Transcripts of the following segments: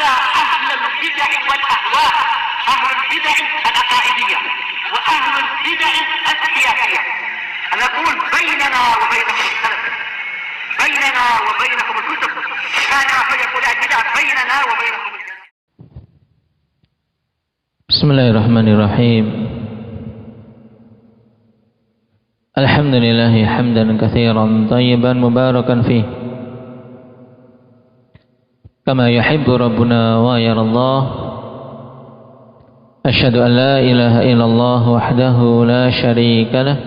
حتى أهل البدع والأهواء، أهل البدع العقائدية وأهل البدع السياسية. أنا أقول بيننا وبينكم السلف، بيننا وبينكم الكتب، كان فيقول البدع بيننا وبينكم السلف. Bismillahirrahmanirrahim. Alhamdulillah hamdan katsiran tayyiban mubarakan fih, kama yuhibbu rabbuna wa yarallah. Asyhadu an la ilaha illallah wahdahu la syarika lah,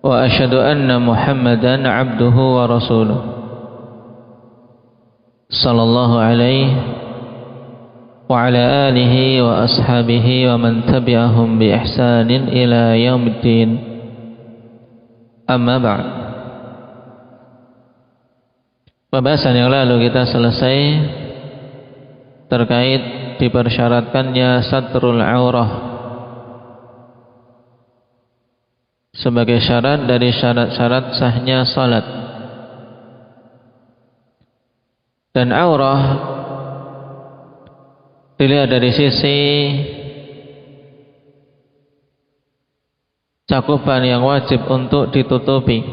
wa asyhadu anna Muhammadan abduhu wa rasuluh. Sallallahu alaihi wa ala alihi wa ashabihi wa man tabi'ahum bi ihsanin ila yaumiddin. Amma ba'd. Pembahasan yang lalu kita selesai terkait dipersyaratkannya satrul aurah sebagai syarat dari syarat-syarat sahnya salat. Dan aurah dilihat dari sisi cakupan yang wajib untuk ditutupi,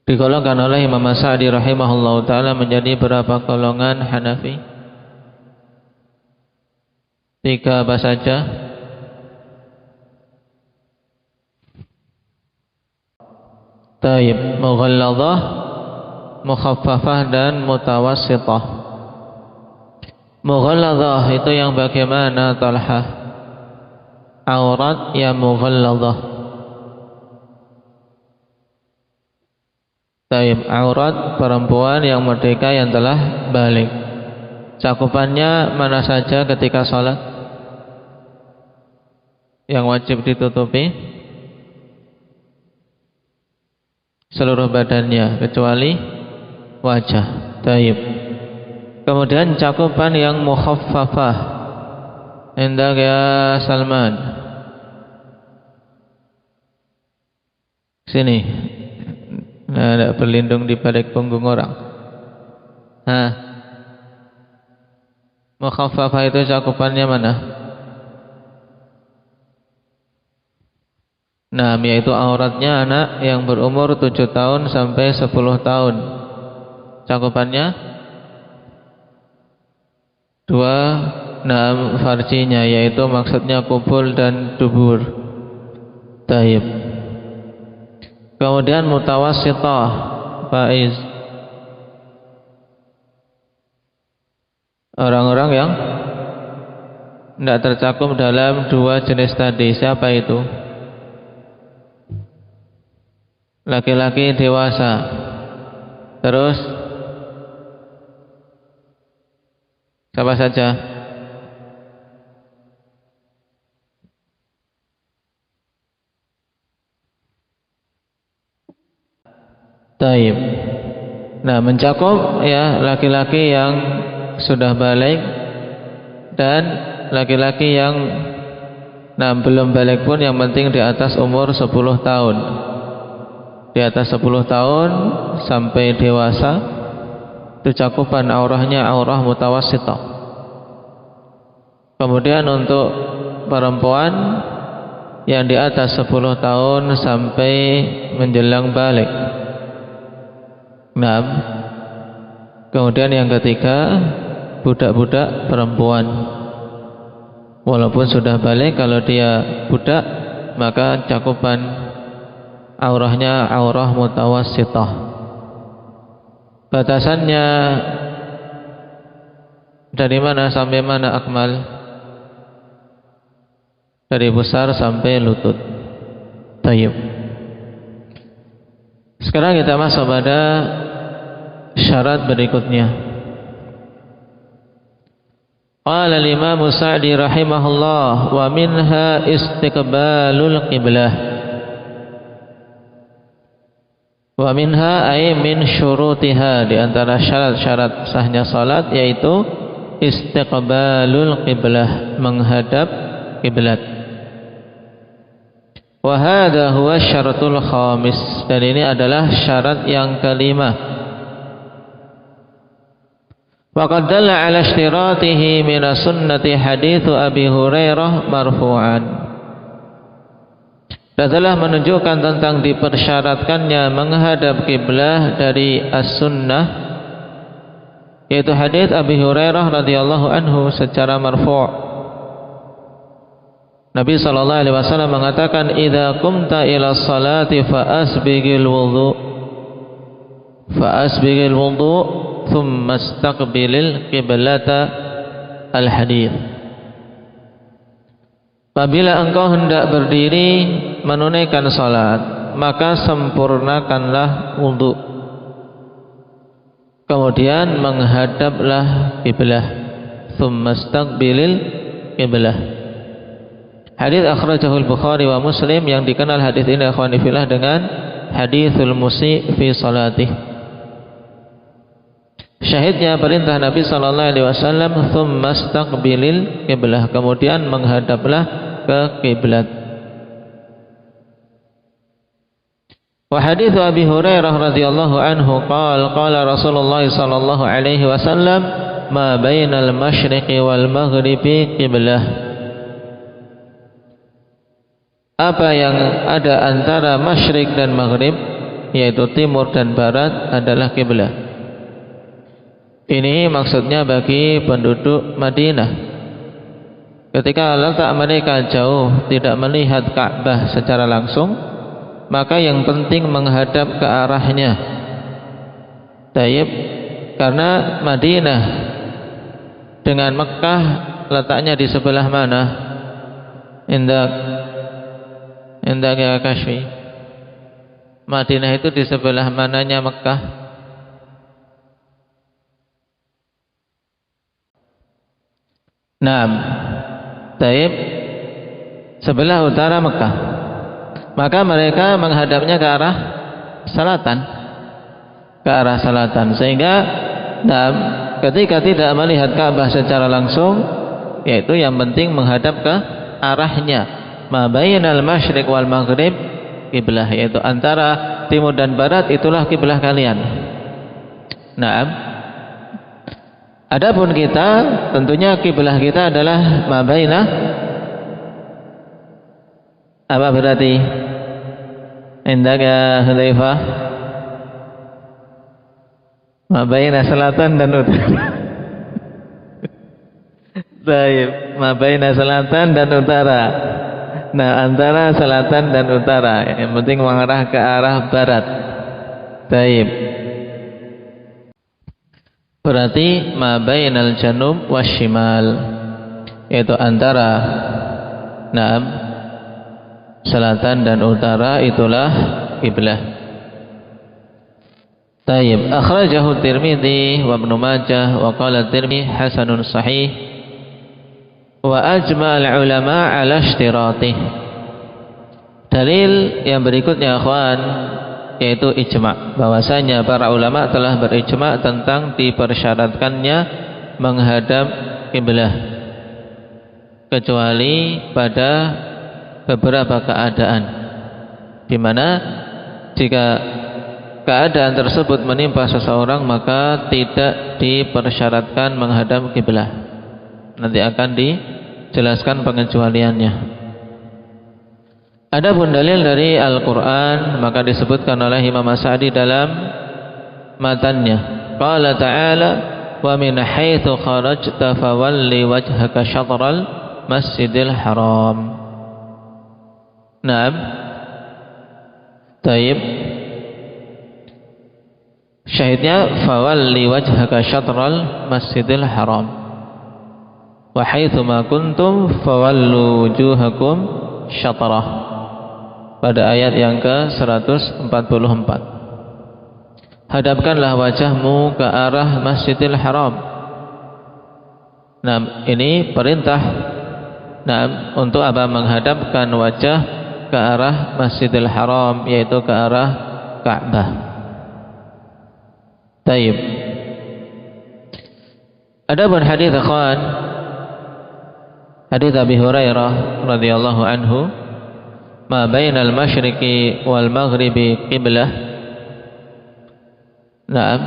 digolongkan oleh Imam Sa'di rahimahullah ta'ala menjadi berapa golongan Hanafi? 3 apa saja? Taib, mughalladhah, mukhaffafah dan mutawassithah. Mughalladhah itu yang bagaimana Talhah? Aurat yang mughalladhah. Taib, aurat perempuan yang merdeka yang telah balik. Cakupannya mana saja ketika salat yang wajib ditutupi? Seluruh badannya kecuali wajah. Taib. Kemudian cakupan yang mukhaffafah. Hendak ya Salman, sini. Nah, ada berlindung di balik punggung orang. Mukhaffafah itu cakupannya mana? Nah, yaitu auratnya anak yang berumur 7 tahun sampai 10 tahun. Cakupannya 2. Nah, farjinya yaitu maksudnya kubul dan dubur. Taib. Kemudian mutawassithah, Faiz, orang-orang yang tidak tercakup dalam 2 jenis tadi. Siapa itu? Laki-laki dewasa. Terus siapa saja? Taib. Nah, mencakup ya laki-laki yang sudah balik dan laki-laki yang belum balik pun, yang penting di atas umur 10 tahun. Di atas 10 tahun sampai dewasa itu cakupan aurahnya aurah mutawassithah. Kemudian untuk perempuan yang di atas 10 tahun sampai menjelang balik. Kemudian yang ketiga, budak-budak perempuan. Walaupun sudah balik, kalau dia budak maka cakupan aurahnya aurah mutawassithah. Batasannya dari mana sampai mana, Akmal? Dari besar sampai lutut. Tayyib. Sekarang kita masuk pada syarat berikutnya. Qala al-Imam Sa'di rahimahullah, wa minha istiqbalul qiblah. Wa minha ay min syurutiha, di antara syarat-syarat sahnya salat yaitu istiqbalul qiblah, menghadap kiblat. Wa hadha huwa syaratul khamis, dan ini adalah syarat yang kelima. Faqad dalla ala ishtiratihi min sunnati hadits Abi Hurairah marfu'an. Dan telah menunjukkan tentang dipersyaratkannya menghadap kiblah dari as-sunnah, yaitu hadits Abi Hurairah radhiyallahu anhu secara marfu'. Nabi sallallahu alaihi wasallam mengatakan, "Idza qumta ila sholati fa asbighil wudu, thumma istaqbilil qiblata." Al-hadits. Apabila engkau hendak berdiri menunaikan salat, maka sempurnakanlah wudu. Kemudian menghadaplah kiblah. Thumma istaqbilil qiblah. Hadis akhrajahu al-Bukhari wa Muslim, yang dikenal hadis ini akhwani fillah dengan haditsul musi fi salatih. Syahidnya perintah Nabi sallallahu alaihi wasallam, tsumma istaqbilil qiblah, kemudian menghadaplah ke kiblat. Wa hadits Abi Hurairah radhiyallahu anhu qala Rasulullah sallallahu alaihi wasallam, ma bainal masyriqi wal maghribi qiblah. Apa yang ada antara masyrik dan maghrib, yaitu timur dan barat, adalah kiblah. Ini maksudnya bagi penduduk Madinah. Ketika letak mereka jauh, tidak melihat Ka'bah secara langsung, maka yang penting menghadap ke arahnya. Taib, karena Madinah dengan Mekah letaknya di sebelah mana? Indak ya Kashfi. Madinah itu di sebelah mananya Mekah? Naam. Taib, sebelah utara Mekah. Maka mereka menghadapnya ke arah selatan. Ke arah selatan. Sehingga ketika tidak melihat Ka'bah secara langsung, yaitu yang penting menghadap ke arahnya. Ma bainal masyriq wal maghrib kiblah, yaitu antara timur dan barat itulah kiblah kalian. Naam. Adapun kita, tentunya kiblah kita adalah ma baina, apa berarti? Indaka Hudzaifah, ma baina selatan dan utara. Baik, ma baina selatan dan utara. Nah, antara selatan dan utara, yang penting mengarah ke arah barat. Taib. Berarti ma bainal janub wasyimal, yaitu antara selatan dan utara itulah kiblah. Taib. Akhrajahu Tirmidzi wa Ibnu Majah wa qala Tirmidzi hasanun sahih. Wa ajma'al ulama ala ishtiratih. Dalil yang berikutnya akhwan, yaitu ijma', bahwasanya para ulama telah berijma' tentang dipersyaratkannya menghadap kiblah, kecuali pada beberapa keadaan, di mana jika keadaan tersebut menimpa seseorang maka tidak dipersyaratkan menghadap kiblah. Nanti akan dijelaskan pengecualiannya. Adapun dalil dari Al-Quran, maka disebutkan oleh Imam As-Sa'di dalam matannya. Qala ta'ala, wa min haitsu kharajta fawalli wajhaka syatral masjidil haram. Naam. Taib. Syahidnya fawalli wajhaka syatral masjidil haram. Wa haitsu ma kuntum fawallu wujuhakum syatrah, pada ayat yang ke-144. Hadapkanlah wajahmu ke arah Masjidil Haram. Nah, ini perintah untuk apa? Menghadapkan wajah ke arah Masjidil Haram, yaitu ke arah Ka'bah. Taib. Adapun hadis akhwan, hadits Abi Hurairah radhiyallahu anhu, ma bainal masyriqi wal maghribi qiblah. Naam.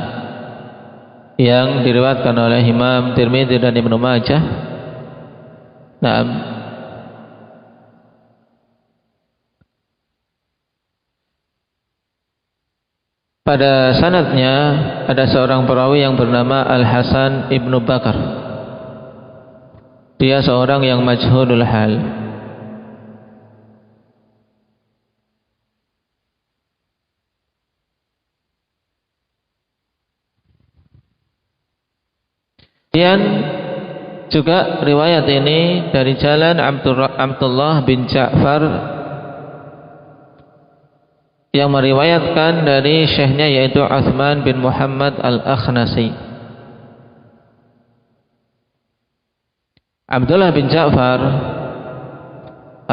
yang diriwayatkan oleh Imam Tirmidzi dan Ibnu Majah. Naam. Pada sanadnya ada seorang perawi yang bernama Al-Hasan Ibnu Bakar. Dia seorang yang majhulul hal. Kemudian juga riwayat ini dari jalan Abdullah bin Ja'far yang meriwayatkan dari syekhnya yaitu Utsman bin Muhammad Al-Akhnasi. Abdullah bin Ja'far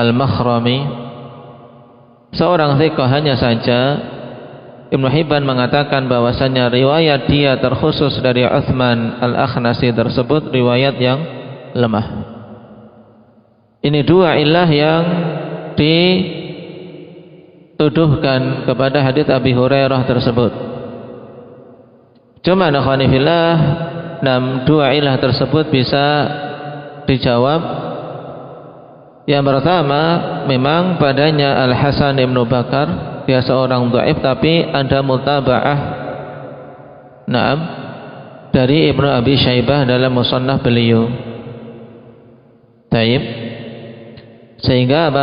Al-Makhrami seorang thiqah, hanya saja Ibnu Hibban mengatakan bahwasanya riwayat dia terkhusus dari Utsman Al-Akhnasi tersebut riwayat yang lemah. Ini dua ilah yang dituduhkan kepada hadits Abi Hurairah tersebut. Cuma nakhwanifillah, dua ilah tersebut bisa dijawab. Yang pertama, memang padanya Al-Hasan Ibnu Bakar dia seorang dhaif, tapi ada mutaba'ah dari Ibnu Abi Syaibah dalam musannaf beliau. Taib. Sehingga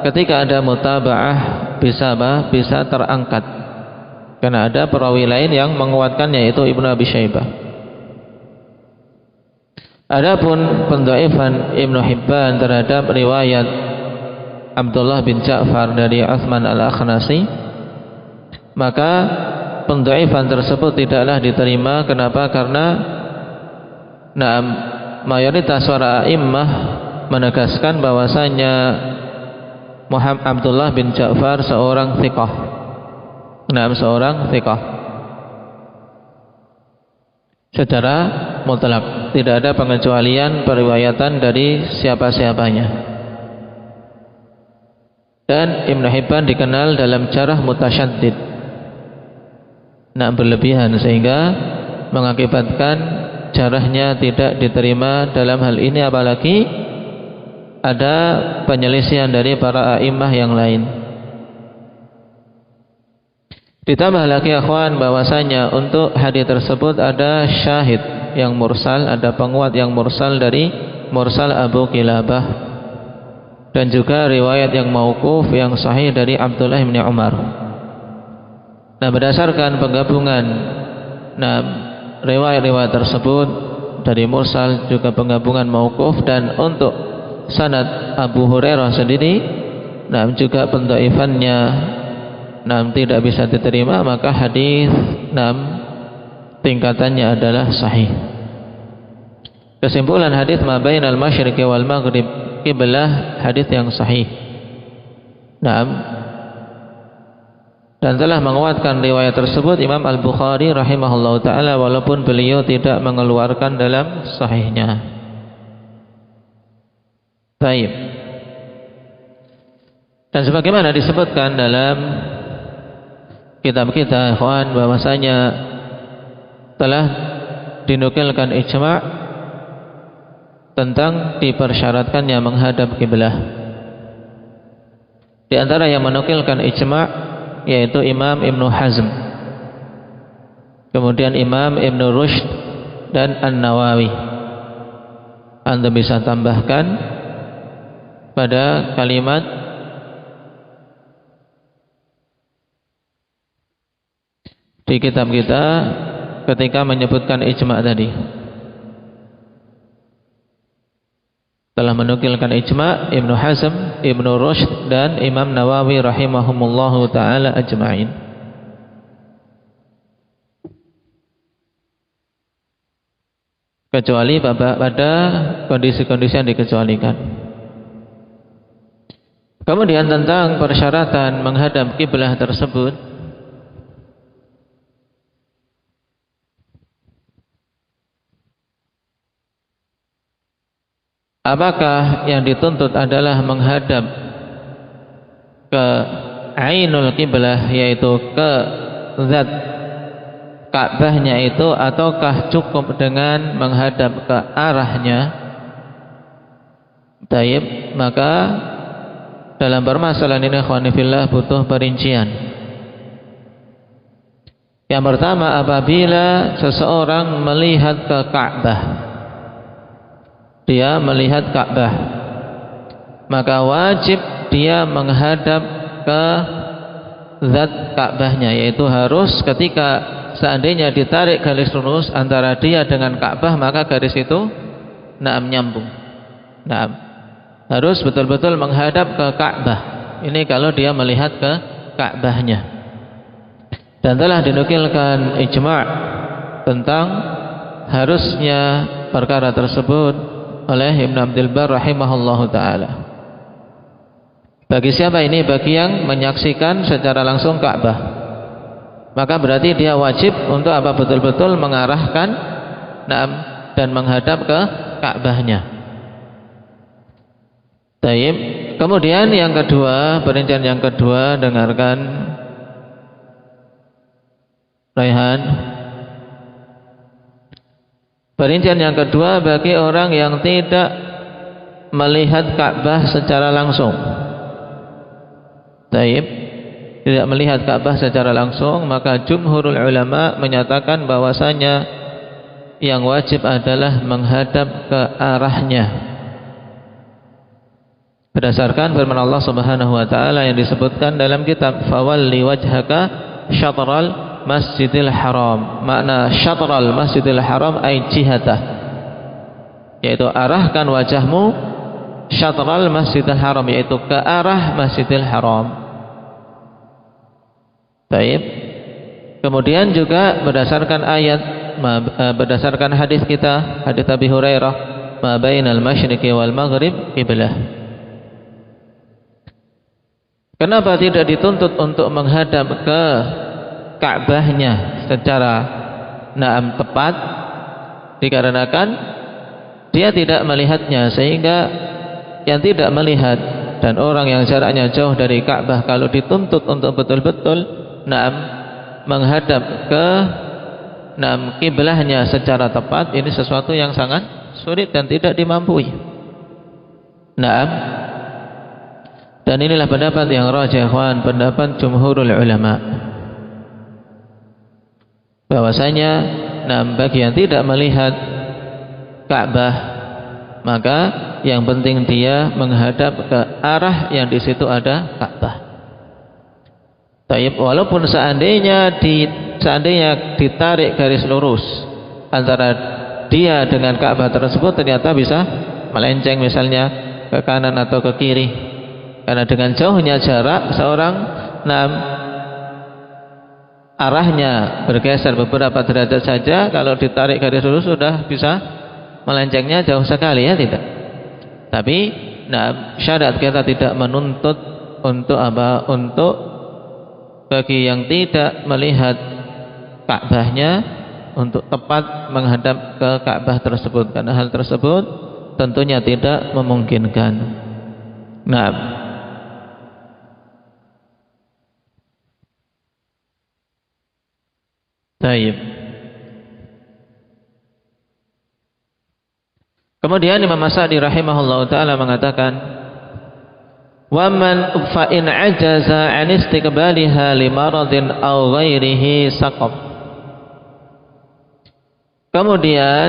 ketika ada mutaba'ah bisa terangkat karena ada perawi lain yang menguatkannya, yaitu Ibnu Abi Syaibah. Adapun pendhaifan Ibnu Hibban terhadap riwayat Abdullah bin Ja'far dari Utsman Al-Akhnasi, maka pendhaifan tersebut tidaklah diterima. Kenapa? Karena mayoritas para a'immah menegaskan bahwasanya Muhammad Abdullah bin Ja'far seorang thiqah. Seorang thiqah secara mutlak, tidak ada pengecualian periwayatan dari siapa-siapanya. Dan Ibnu Hibban dikenal dalam jarah mutasyaddid, berlebihan, sehingga mengakibatkan jarahnya tidak diterima dalam hal ini, apalagi ada penyelisihan dari para a'immah yang lain. Ditambah lagi akhwan bahwasanya untuk hadis tersebut ada syahid yang mursal, ada penguat yang mursal dari mursal Abu Kilabah, dan juga riwayat yang mauquf yang sahih dari Abdullah bin Umar. Berdasarkan penggabungan riwayat-riwayat tersebut dari mursal juga penggabungan mauquf, dan untuk sanad Abu Hurairah sendiri juga pendhaifannya tidak bisa diterima, maka hadis tingkatannya adalah sahih. Kesimpulan hadis ma bainal masyriqi wal maghrib qiblah, hadis yang sahih. Dan telah menguatkan riwayat tersebut Imam Al-Bukhari rahimahullahu taala, walaupun beliau tidak mengeluarkan dalam sahihnya. Baik. Dan sebagaimana disebutkan dalam kitab kita ikhwan, bahwasanya telah dinukilkan ijma' tentang dipersyaratkannya menghadap kiblah. Di antara yang menukilkan ijma' yaitu Imam Ibnu Hazm, kemudian Imam Ibnu Rushd dan An-Nawawi. Anda bisa tambahkan pada kalimat di kitab kita ketika menyebutkan ijma' tadi. Telah menukilkan ijma' Ibnu Hazm, Ibnu Rushd dan Imam Nawawi rahimahumullahu taala ajma'in. Kecuali pada kondisi-kondisi yang dikecualikan. Kemudian tentang persyaratan menghadap kiblah tersebut, apakah yang dituntut adalah menghadap ke ainul kiblah, yaitu ke zat Ka'bahnya itu ataukah cukup dengan menghadap ke arahnya? Taib, maka dalam permasalahan ini ikhwani fillah butuh perincian. Yang pertama, apabila seseorang melihat ke Ka'bah, dia melihat Ka'bah, maka wajib dia menghadap ke zat Ka'bahnya, yaitu harus ketika seandainya ditarik garis lurus antara dia dengan Ka'bah, maka garis itu nyambung. Harus betul-betul menghadap ke Ka'bah. Ini kalau dia melihat ke Ka'bahnya. Dan telah dinukilkan ijma' tentang harusnya perkara tersebut oleh Ibn Abdul Bar rahimahullahu ta'ala. Bagi siapa ini? Bagi yang menyaksikan secara langsung Ka'bah, maka berarti dia wajib untuk apa? Betul-betul mengarahkan dan menghadap ke Ka'bahnya. Taib. Kemudian yang kedua, perincian yang kedua, dengarkan Raihan. Perincian yang kedua bagi orang yang tidak melihat Ka'bah secara langsung. Taib, tidak melihat Ka'bah secara langsung, maka jumhurul ulama menyatakan bahwasanya yang wajib adalah menghadap ke arahnya. Berdasarkan firman Allah Subhanahu wa taala yang disebutkan dalam kitab fawalli wajhaka syatral masjidil haram. Makna syatral masjidil haram ay jihatah, yaitu arahkan wajahmu syatral masjidil haram, yaitu ke arah masjidil haram. Baik. Kemudian juga berdasarkan ayat, berdasarkan hadis kita, hadis Abi Hurairah, ma bainal masyriqi wal maghrib qiblah. Kenapa tidak dituntut untuk menghadap ke Ka'bahnya secara tepat? Dikarenakan dia tidak melihatnya, sehingga yang tidak melihat dan orang yang jaraknya jauh dari Ka'bah kalau dituntut untuk betul-betul menghadap ke kiblahnya secara tepat, ini sesuatu yang sangat sulit dan tidak dimampui. Dan inilah pendapat yang rajih, pendapat jumhurul ulama, bahwasanya bagi yang tidak melihat Ka'bah, maka yang penting dia menghadap ke arah yang di situ ada Ka'bah. Taib, walaupun seandainya ditarik garis lurus antara dia dengan Ka'bah tersebut, ternyata bisa melenceng misalnya ke kanan atau ke kiri. Karena dengan jauhnya jarak seorang arahnya bergeser beberapa derajat saja, kalau ditarik garis lurus sudah bisa melencengnya jauh sekali, ya tidak. Tapi syariat kita tidak menuntut untuk apa? Untuk bagi yang tidak melihat Ka'bahnya untuk tepat menghadap ke Ka'bah tersebut, karena hal tersebut tentunya tidak memungkinkan. Baik. Kemudian Imam As-Sa'di rahimahullahu taala mengatakan, "Wa man fa in ajaza 'an istiqbaliha li maradin aw ghairihi saqab." Kemudian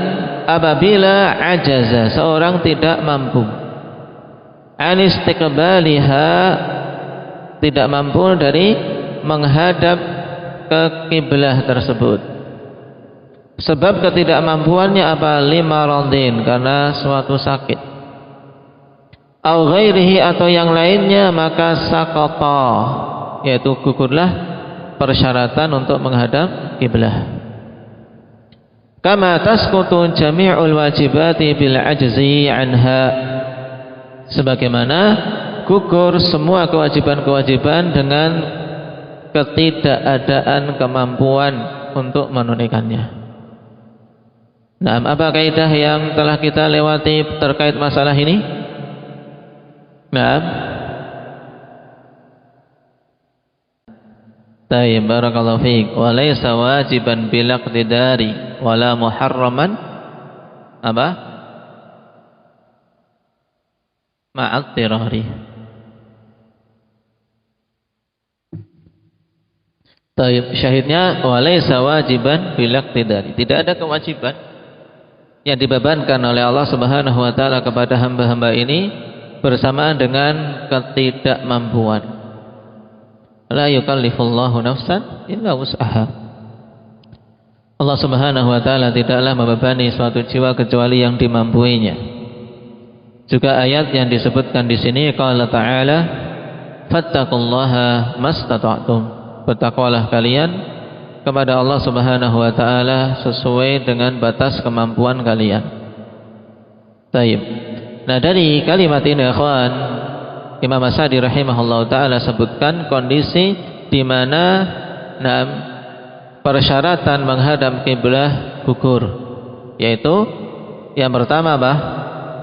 apabila ajaza, seorang tidak mampu, 'an istiqbaliha, tidak mampu dari menghadap ke kiblah tersebut. Sebab ketidakmampuannya apa? Limaradin, karena suatu sakit. Au ghairihi, atau yang lainnya, maka saqata, yaitu gugurlah persyaratan untuk menghadap kiblah. Kama tasqutu jami'ul wajibati bil ajzi anha, sebagaimana gugur semua kewajiban-kewajiban dengan ketidakadaan kemampuan untuk menunaikannya. Apa kaidah yang telah kita lewati terkait masalah ini? Tayyib, barakallahu fiik. Wa laysa wajiban bil iqtidari wala muharraman apa? Ma'at tirari. Tayyib, syahidnya wa laysa wajiban bil iqtidari. Tidak ada kewajiban yang dibebankan oleh Allah Subhanahu wa taala kepada hamba-hamba ini bersamaan dengan ketidakmampuan. La yukallifullahu nafsan illa wus'aha. Allah Subhanahu wa taala tidaklah membebani suatu jiwa kecuali yang dimampuinya. Juga ayat yang disebutkan di sini qala ta'ala fattaqullaha mastata'tum. Bertakwalah kalian kepada Allah Subhanahu wa taala sesuai dengan batas kemampuan kalian. Baik. Nah, dari kalimat ini ikhwan, Imam As-Sa'di rahimahullah ta'ala sebutkan kondisi di mana persyaratan menghadap kiblah gugur, yaitu yang pertama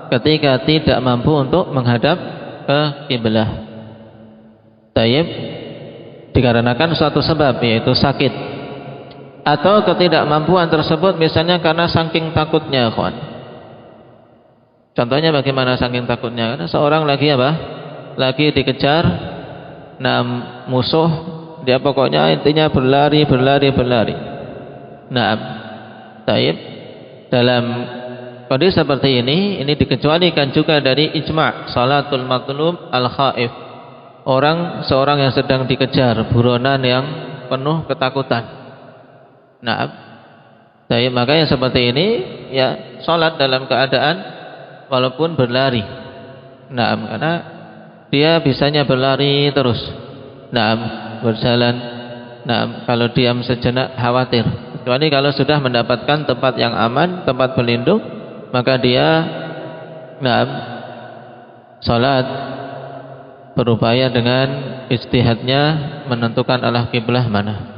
ketika tidak mampu untuk menghadap ke kiblah. Tayyib, dikarenakan suatu sebab, yaitu sakit, atau ketidakmampuan tersebut misalnya karena saking takutnya, kawan. Contohnya bagaimana saking takutnya? Karena seorang lagi dikejar musuh, dia pokoknya intinya berlari. Nah, taib, dalam kondisi seperti ini dikecualikan juga dari ijma' salatul matlub al-khaif. Seorang yang sedang dikejar, buronan yang penuh ketakutan. Nah, taib, maka yang seperti ini ya salat dalam keadaan walaupun berlari. Nah, karena dia bisanya berlari terus. Nah, berjalan. Nah, kalau diam sejenak khawatir. Kecuali kalau sudah mendapatkan tempat yang aman, tempat berlindung, maka dia salat, berupaya dengan ijtihadnya menentukan arah kiblah mana.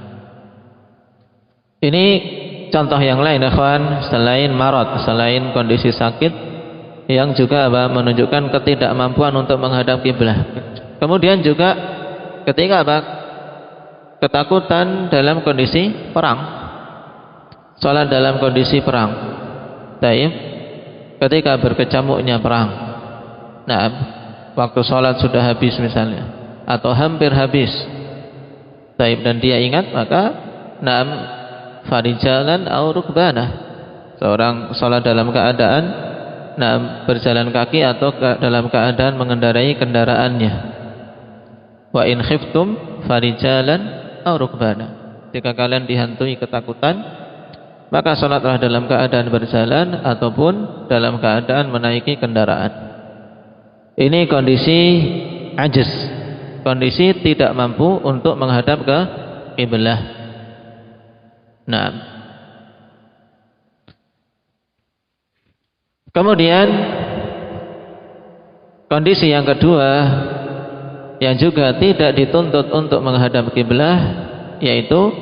Ini contoh yang lain, ikhwan, selain marad, selain kondisi sakit yang juga menunjukkan ketidakmampuan untuk menghadap kiblah. Kemudian juga ketika ketakutan dalam kondisi perang, salat dalam kondisi perang. Taib, ketika berkecamuknya perang. Nah, waktu salat sudah habis misalnya, atau hampir habis. Taib, dan dia ingat, maka farijalan au rukbana. Seorang salat dalam keadaan berjalan kaki atau dalam keadaan mengendarai kendaraannya. Wa in khiftum farijalan aw rukbana. Jika kalian dihantui ketakutan, maka salatlah dalam keadaan berjalan ataupun dalam keadaan menaiki kendaraan. Ini kondisi ajiz, kondisi tidak mampu untuk menghadap ke kiblah. Nah, kemudian kondisi yang kedua yang juga tidak dituntut untuk menghadap kiblah, yaitu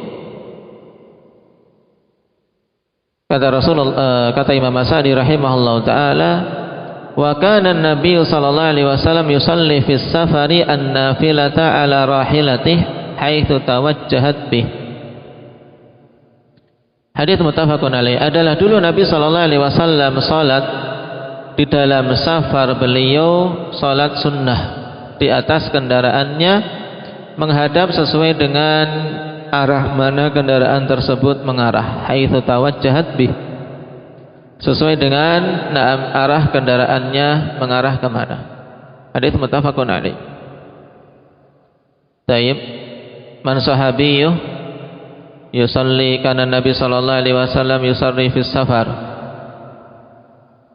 kata Imam As-Sa'di rahimahullahu taala, wa kana an-nabiy sallallahu alaihi wasallam yusalli fi safari an-nafilata ala rahilatihi haitsu tawajjahat bih. Hadits muttafaqun alaih. Adalah dulu Nabi sallallahu alaihi wasallam salat di dalam safar beliau, salat sunnah di atas kendaraannya menghadap sesuai dengan arah mana kendaraan tersebut mengarah, haitsu tawajjahat bih, sesuai dengan arah kendaraannya mengarah ke mana. Hadits muttafaqun alaih. Taib, man sahabiyyu yusalli kana Nabi sallallahu alaihi wasallam yusalli fi safar.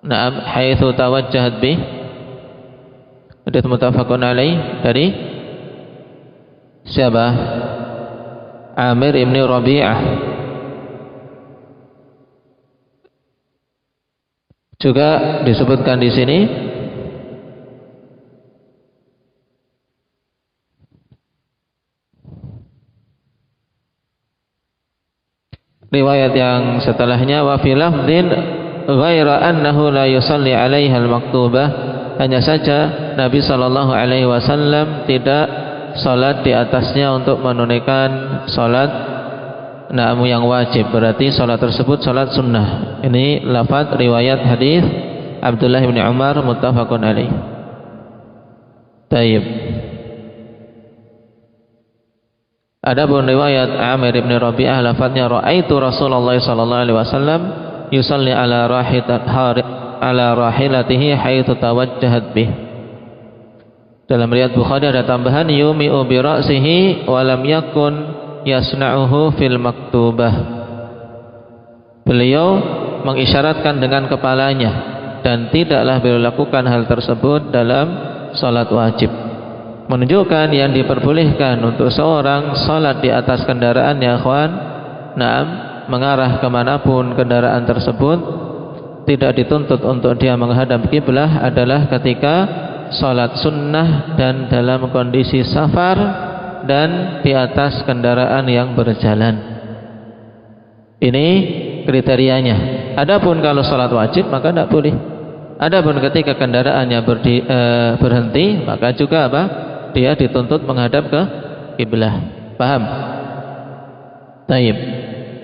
Naam, haitsu tawajjahat bih. Hadits muttafaqun alaih dari siapa? Amir ibn Rabi'ah. Juga disebutkan di sini riwayat yang setelahnya, wa fi lafdhin ghaira annahu la yusalli 'alaiha al-maktubah, hanya saja Nabi sallallahu alaihi wasallam tidak salat di atasnya untuk menunaikan salat yang wajib, berarti salat tersebut salat sunnah. Ini lafaz riwayat hadis Abdullah bin Umar muttafaqun alaih. Taib. Adapun riwayat Amir bin Rabi'ah lafaznya raaitu Rasulullah sallallahu alaihi wasallam yusalli ala rahilatihi haitsu tawajjahat bih. Dalam riwayat Bukhari ada tambahan yumi'u bi ra'sihi wa lam yakun yasna'uhu fil maktubah. Beliau mengisyaratkan dengan kepalanya dan tidaklah beliau lakukan hal tersebut dalam salat wajib. Menunjukkan yang diperbolehkan untuk seorang salat di atas kendaraan ya akhwan, mengarah kemanapun kendaraan tersebut, tidak dituntut untuk dia menghadap kiblah adalah ketika salat sunnah dan dalam kondisi safar dan di atas kendaraan yang berjalan. Ini kriterianya. Adapun kalau salat wajib maka tidak boleh. Adapun ketika kendaraannya berhenti maka juga apa? Dia dituntut menghadap ke kiblah. Paham? Taib.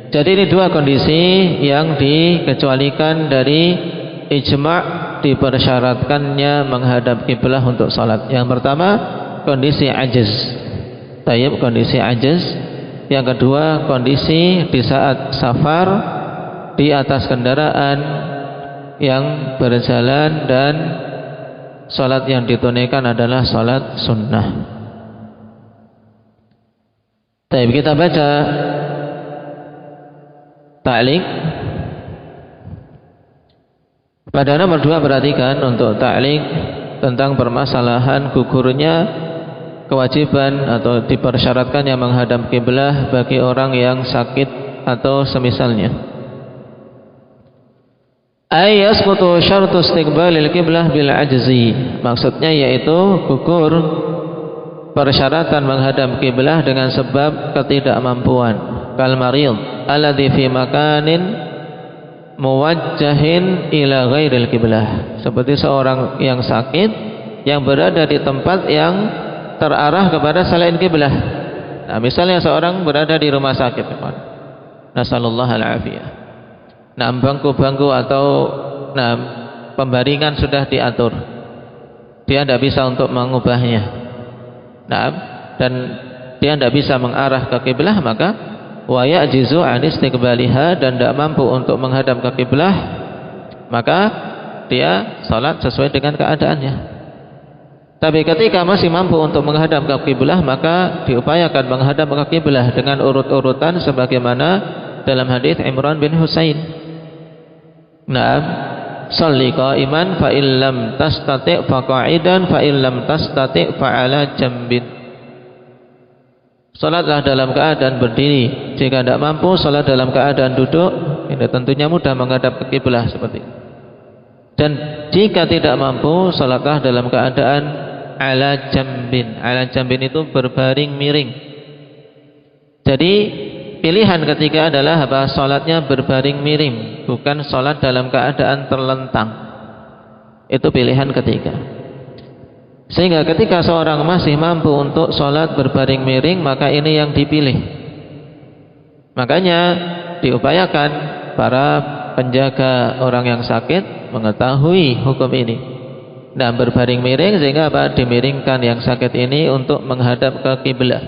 Jadi ini dua kondisi yang dikecualikan dari ijma' dipersyaratkannya menghadap kiblah untuk salat. Yang pertama kondisi ajiz. Taib, kondisi ajiz. Yang kedua kondisi di saat safar di atas kendaraan yang berjalan dan salat yang ditunaikan adalah salat sunnah. Taib, kita baca ta'liq. Pada nomor 2 perhatikan untuk ta'liq tentang permasalahan gugurnya kewajiban atau dipersyaratkannya menghadap kiblah bagi orang yang sakit atau semisalnya. Ay yasqutu syartu istiqbalil qiblah bil ajzi. Maksudnya yaitu gugur persyaratan menghadap kiblah dengan sebab ketidakmampuan. Kal marid alladzi fi makanin muwajjahin ila ghairil qiblah. Seperti seorang yang sakit yang berada di tempat yang terarah kepada selain kiblah. Nah, misalnya seorang berada di rumah sakit, nasallallahu alafiyah. Nah, bangku-bangku atau pembaringan sudah diatur. Dia tidak bisa untuk mengubahnya. Nah, dan dia tidak bisa mengarah ke kiblah, maka wa ya'jizu an istiqbaliha, dan tidak mampu untuk menghadap ke kiblah, maka dia salat sesuai dengan keadaannya. Tapi ketika masih mampu untuk menghadap ke kiblah, maka diupayakan menghadap ke kiblah dengan urut-urutan sebagaimana dalam hadis Imran bin Husain. Naam, shalli qa'iman fa illam tastati' fa qa'idan fa illam tastati' fa 'ala jambin. Salatlah dalam keadaan berdiri. Jika tidak mampu, salat dalam keadaan duduk. Ini tentunya mudah menghadap ke kiblah seperti itu. Dan jika tidak mampu, salatlah dalam keadaan 'ala jambin. 'Ala jambin itu berbaring miring. Jadi pilihan ketiga adalah salatnya berbaring miring, bukan salat dalam keadaan terlentang. Itu pilihan ketiga. Sehingga ketika seorang masih mampu untuk salat berbaring miring, maka ini yang dipilih. Makanya diupayakan para penjaga orang yang sakit mengetahui hukum ini dan berbaring miring, sehingga dimiringkan yang sakit ini untuk menghadap ke kiblah.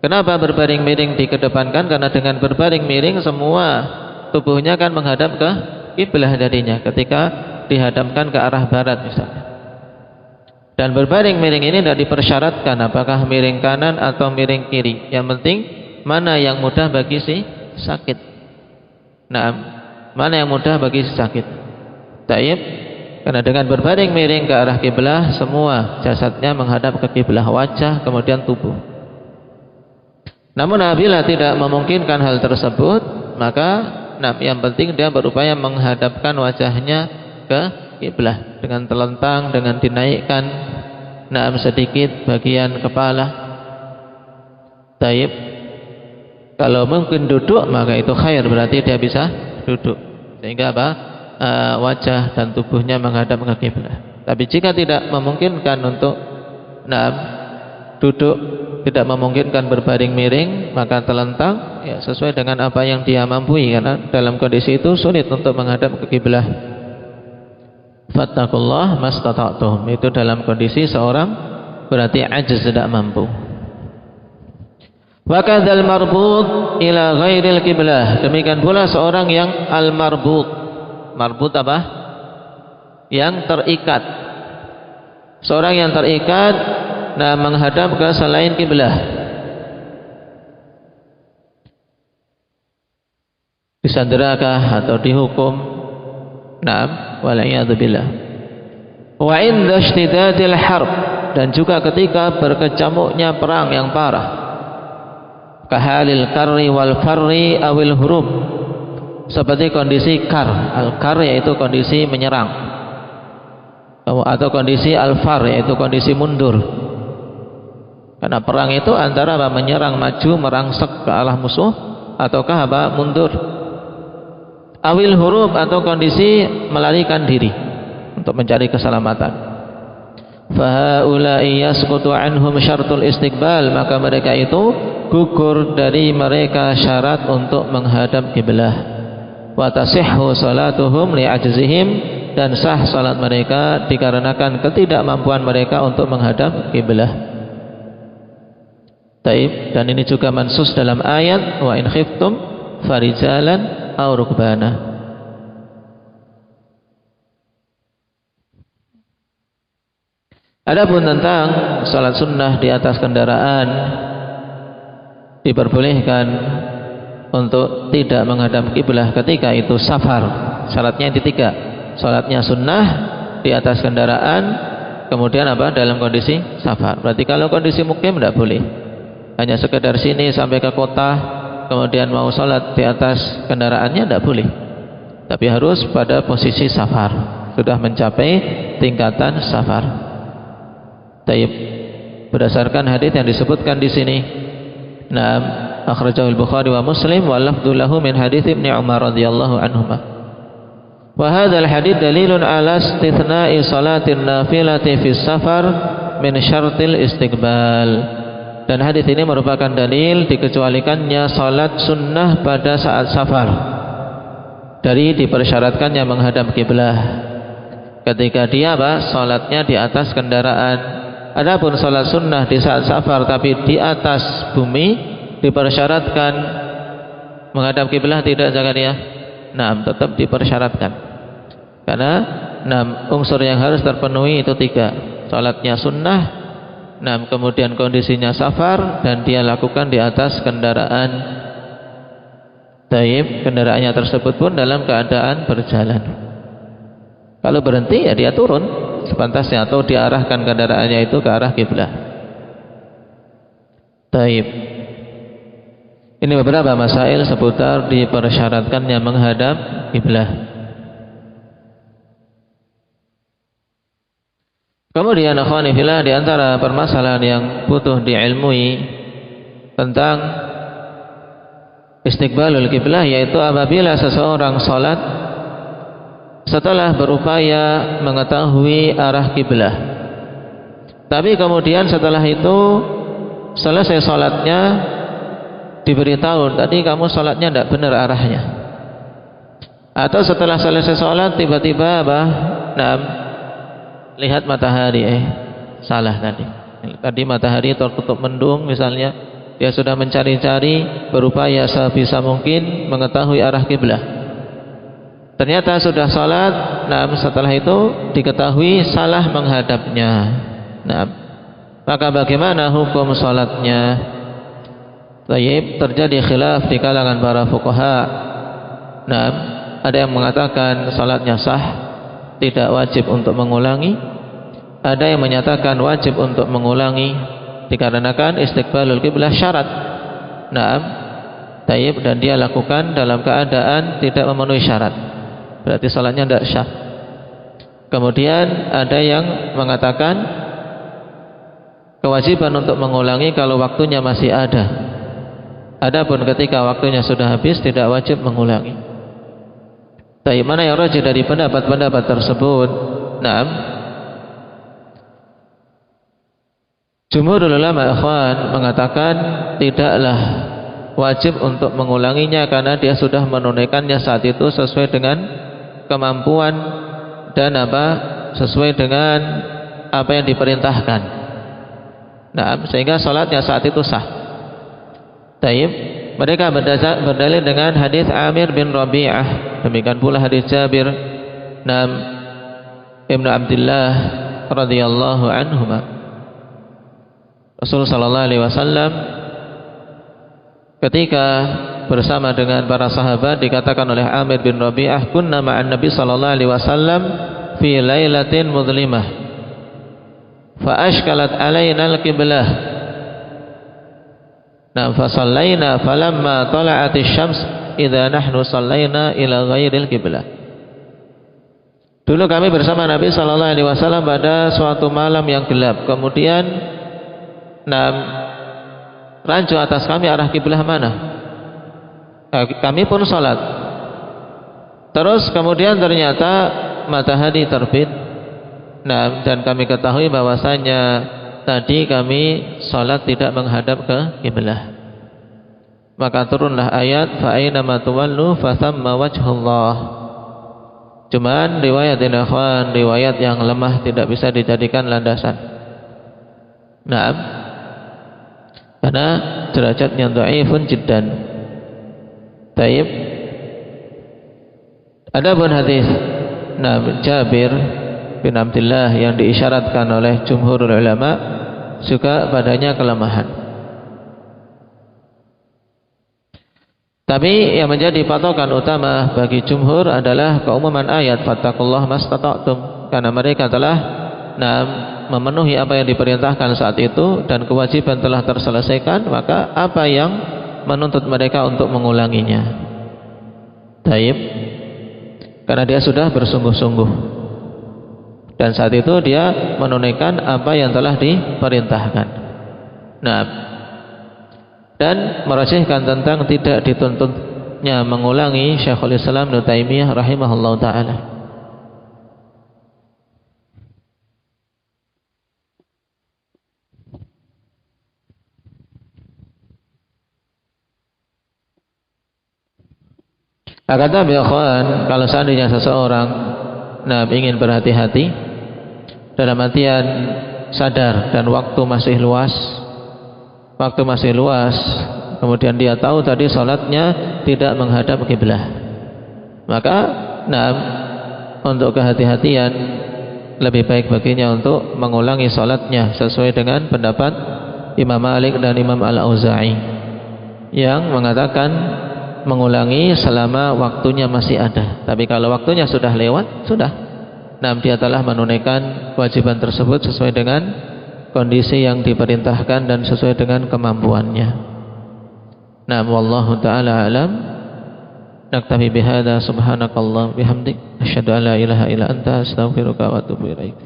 Kenapa berbaring miring dikedepankan? Karena dengan berbaring miring semua tubuhnya akan menghadap ke kiblah jadinya ketika dihadapkan ke arah barat misalnya. Dan berbaring miring ini tidak dipersyaratkan apakah miring kanan atau miring kiri. Yang penting mana yang mudah bagi si sakit. Nah, mana yang mudah bagi si sakit. Taib. Karena dengan berbaring miring ke arah kiblah, semua jasadnya menghadap ke kiblah, wajah kemudian tubuh. Namun apabila tidak memungkinkan hal tersebut, maka yang penting dia berupaya menghadapkan wajahnya ke kiblah dengan telentang, dengan dinaikkan sedikit bagian kepala. Taib. Kalau mungkin duduk, maka itu khair, berarti dia bisa duduk sehingga wajah dan tubuhnya menghadap ke kiblah. Tapi jika tidak memungkinkan untuk duduk tidak memungkinkan berbaring miring, maka telentang ya sesuai dengan apa yang dia mampu, karena dalam kondisi itu sulit untuk menghadap ke kiblah. Fattakullah mastata'tum, itu dalam kondisi seorang berarti ajiz, tidak mampu. Wa kadzal marbut ila ghairil kiblah, demikian pula seorang yang al marbut. Marbut apa? Yang terikat. Seorang yang terikat menghadap ke selain kiblah, disandarakah atau dihukum? Naam, wala'iyadzubillah. Wa inda ishtidadil harb, dan juga ketika berkecamuknya perang yang parah, kahalil karri wal farri awil hurub, seperti kondisi kar. Al-kar yaitu kondisi menyerang, atau kondisi al-far yaitu kondisi mundur. Karena perang itu antara apa? Menyerang, maju, merangsek ke arah musuh, ataukah apa? Mundur. Awil hurub, atau kondisi melarikan diri untuk mencari keselamatan. Fahaula'i yasqutu anhum syartul istiqbal, maka mereka itu gugur dari mereka syarat untuk menghadap kiblah. Wa tasihhu salatuhum li'ajzihim, dan sah salat mereka dikarenakan ketidakmampuan mereka untuk menghadap kiblah. Taib, dan ini juga mansus dalam ayat wa in khiftum farijalan aw rukbana. Adapun tentang salat sunnah di atas kendaraan, diperbolehkan untuk tidak menghadap kiblah ketika itu safar. Syaratnya di 3. Salatnya sunnah di atas kendaraan, kemudian apa? Dalam kondisi safar. Berarti kalau kondisi mukim tidak boleh. Hanya sekedar sini sampai ke kota, kemudian mau salat di atas kendaraannya tidak boleh. Tapi harus pada posisi safar, sudah mencapai tingkatan safar. Taib. Berdasarkan hadis yang disebutkan di sini. Naam, akhrajahu al-Bukhari wa Muslim wa lafdhu lahu min hadits Ibnu Umar radhiyallahu anhuma. Wa hadzal hadits dalilun ala istithna'i salatin nafilati fi safar min syartil istiqbal. Dan hadis ini merupakan dalil dikecualikannya salat sunnah pada saat safar dari dipersyaratkannya menghadap kiblah. Ketika dia salatnya di atas kendaraan. Adapun salat sunnah di saat safar tapi di atas bumi, dipersyaratkan menghadap kiblah tidak, jangan ya? Nah, tetap dipersyaratkan. Karena unsur yang harus terpenuhi itu 3. Salatnya sunnah, kemudian kondisinya safar, dan dia lakukan di atas kendaraan. Taib, kendaraannya tersebut pun dalam keadaan berjalan. Kalau berhenti ya dia turun sepantasnya, atau diarahkan kendaraannya itu ke arah kiblah. Taib. Ini beberapa masail seputar dipersyaratkannya menghadap kiblah. Kemudian akhwani fillah, di antara permasalahan yang butuh diilmui tentang istiqbalul kiblah, yaitu apabila seseorang salat setelah berupaya mengetahui arah kiblah, tapi kemudian setelah itu selesai salatnya diberitahu tadi kamu salatnya tidak benar arahnya, atau setelah selesai salat tiba-tiba lihat matahari, salah tadi matahari tertutup mendung misalnya, dia sudah mencari-cari berupaya sebisa mungkin mengetahui arah kiblah, ternyata sudah salat, setelah itu diketahui salah menghadapnya. Maka bagaimana hukum salatnya? Tayyib, terjadi khilaf di kalangan para fuqaha. Ada yang mengatakan salatnya sah, tidak wajib untuk mengulangi. Ada yang menyatakan wajib untuk mengulangi dikarenakan istiqbalul kiblah syarat. Tayyib, dan dia lakukan dalam keadaan tidak memenuhi syarat, berarti salatnya tidak sah. Kemudian ada yang mengatakan kewajiban untuk mengulangi kalau waktunya masih ada. Adapun ketika waktunya sudah habis tidak wajib mengulangi. Tapi mana yang rajih dari pendapat-pendapat tersebut? Jumhurul ulama ikhwan mengatakan tidaklah wajib untuk mengulanginya karena dia sudah menunaikannya saat itu sesuai dengan kemampuan dan sesuai dengan apa yang diperintahkan. Nah, sehingga salatnya saat itu sah. Taib, mereka berdalil dengan hadis Amir bin Rabi'ah, demikian pula hadis Jabir Ibnu Abdullah radhiyallahu anhuma. Rasul sallallahu alaihi wasallam ketika bersama dengan para sahabat dikatakan oleh Amir bin Rabi'ah, kunna ma'an Nabi sallallahu alaihi wasallam fi lailatin mudlimah fa ashkalat alaina al-qiblah. Nah, fa sallaina falamma tala'atis syams idza nahnu sallaina ila ghairil qiblah. Dulu kami bersama Nabi sallallahu alaihi wasallam pada suatu malam yang gelap. Kemudian rancu atas kami arah kiblah mana? Kami pun salat. Terus kemudian ternyata matahari terbit. Dan kami ketahui bahwasanya tadi kami salat tidak menghadap ke kiblah. Maka turunlah ayat fa aina ma tuwallu fa thamma wajhullah. Cuman riwayat ikhwan, riwayat yang lemah tidak bisa dijadikan landasan. Karena derajatnya dhaifun jiddan. Taib. Adapun hadis Jabir bin Abdullah yang diisyaratkan oleh jumhurul ulama juga padanya kelemahan. Tapi yang menjadi patokan utama bagi jumhur adalah keumuman ayat fattaqullaha mastata'tum, karena mereka telah memenuhi apa yang diperintahkan saat itu dan kewajiban telah terselesaikan, maka apa yang menuntut mereka untuk mengulanginya? Taib, karena dia sudah bersungguh-sungguh dan saat itu dia menunaikan apa yang telah diperintahkan. Dan merajihkan tentang tidak dituntutnya mengulangi Syekhul Islam Ibnu Taimiyah rahimahullahu taala. Kata biakhwan, kalau seandainya seseorang ingin berhati-hati dalam artian sadar dan waktu masih luas, kemudian dia tahu tadi salatnya tidak menghadap kiblah, maka untuk kehati-hatian lebih baik baginya untuk mengulangi salatnya sesuai dengan pendapat Imam Malik dan Imam Al-Auza'i yang mengatakan mengulangi selama waktunya masih ada. Tapi kalau waktunya sudah lewat, sudah. Dia telah menunaikan kewajiban tersebut sesuai dengan kondisi yang diperintahkan dan sesuai dengan kemampuannya. Wallahu ta'ala alam. Naktafi bihadza, subhanakallah bihamdik, asyhadu an la ilaha illa anta, astaghfiruka wa atubu ilaik.